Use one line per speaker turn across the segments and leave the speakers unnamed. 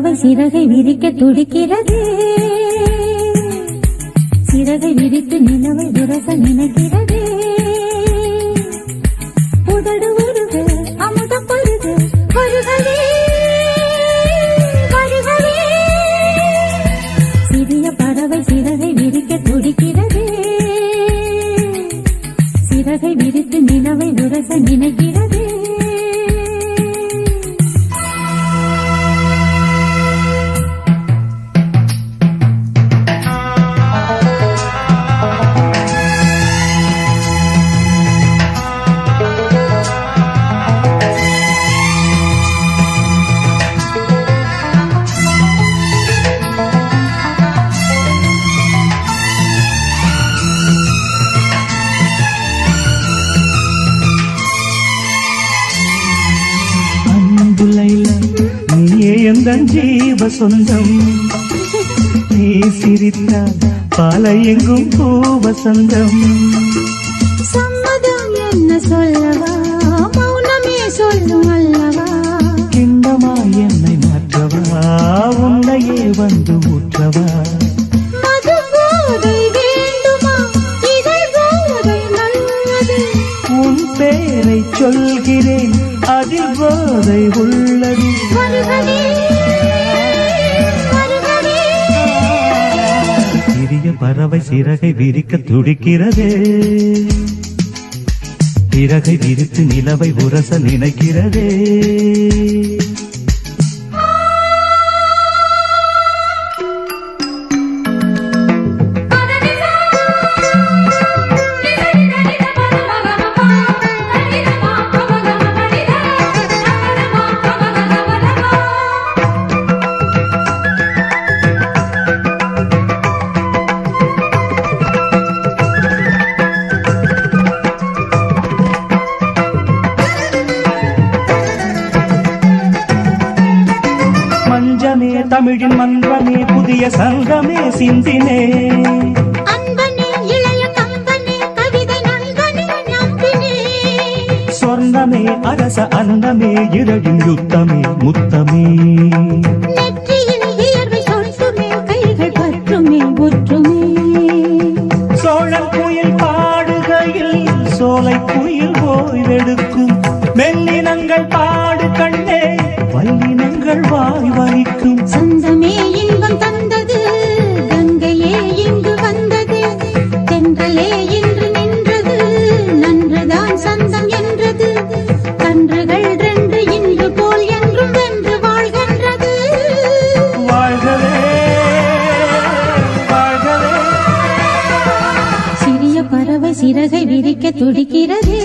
பறவை சிறகை விரிக்க துடிக்கிறது. சிறகை விரித்து நிலவை உரச நினைக்கிறது. உதடு உருக அமுதம் பருக வருகவே வருகவே. சிறிய பறவை சிறகை விரிக்க துடிக்கிறது. சிறகை விரித்து நிலவை உரச நினைக்கிறது.
ஜீவ சொந்தம் நீ சிரித்தால் பாலை எங்கும் பூவசந்தம்.
சம்மதம் என்ன சொல்லவா மௌனமே சொல்லும் அல்லவா.
கிண்டமா என்னை மாற்றவா உன்னையே வந்து ஊற்றவா.
மது போதை வேண்டுமா இதை போதை நல்லது.
உன் பேரை சொல்கிறேன் அதில் போதை உள்ளது. சிறிய பறவை சிறகை விரிக்க துடிக்கிறது. சிறகை விரித்து நிலவை உரச நினைக்கிறது. தமிழின் மன்றமே புதிய சங்கமே சிந்தினே.
அன்பனே இளைய கம்பனே கவிதை நண்பனே நம்பினே.
சொர்ணமே அரச அன்னமே இரடின் யுத்தமே முத்தமே.
நெற்றியில் வியர்வை சொட்டுமே கைகள் பற்றுமே ஒற்றுமே.
சோழன் குயில் பாடுகையில் சோலை குயில் ஓய்வெடுக்கும். மெல்லினங்கள் பாடு கண்ணே வல்லினங்கள் வாய் வலிக்கும்.
சந்தமே இன்பம் தந்தது கங்கையே இங்கு வந்தது. தென்றலே இன்று நின்றது நன்றுதான் சந்தம் என்றது. கன்றுகள் ரெண்டு இன்று போல் என்றும் வென்று வாழ்கின்றது.
வாழ்கவே வாழ்கவே.
சிறிய பறவை சிறகை விரிக்க துடிக்கிறது.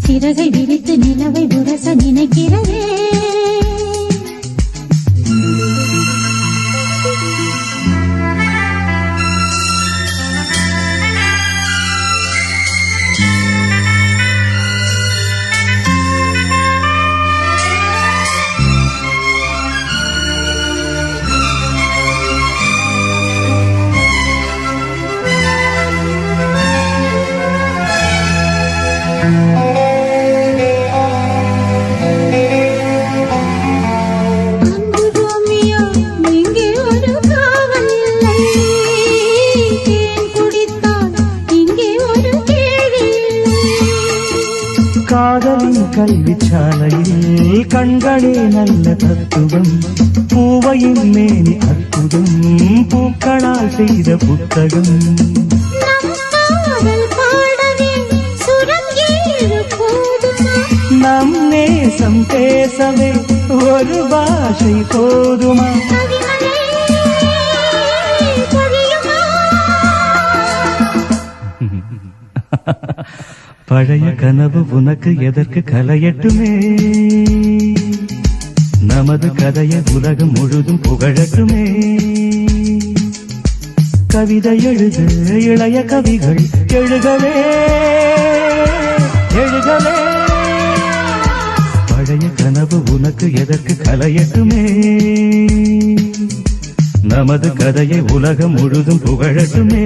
சிறகை விரித்து நிலவை உரச நினைக்கிறது.
காதலின் கல்விச்சாலையில் கண்களே நல்ல தத்துவம். பூவையின் மேனி அற்புதம் பூக்களால் செய்த புத்தகம். நம் நேசம் பேசவே ஒரு பாஷை போதுமா. பழைய கனவு உனக்கு எதற்கு கலையட்டுமே. நமது கதையை உலகம் முழுதும் புகழட்டுமே. கவிதை எழுது இளைய கவிகள் எழுகவே எழுகவே. பழைய கனவு உனக்கு எதற்கு கலையட்டுமே. நமது கதையை உலகம் முழுதும் புகழட்டுமே.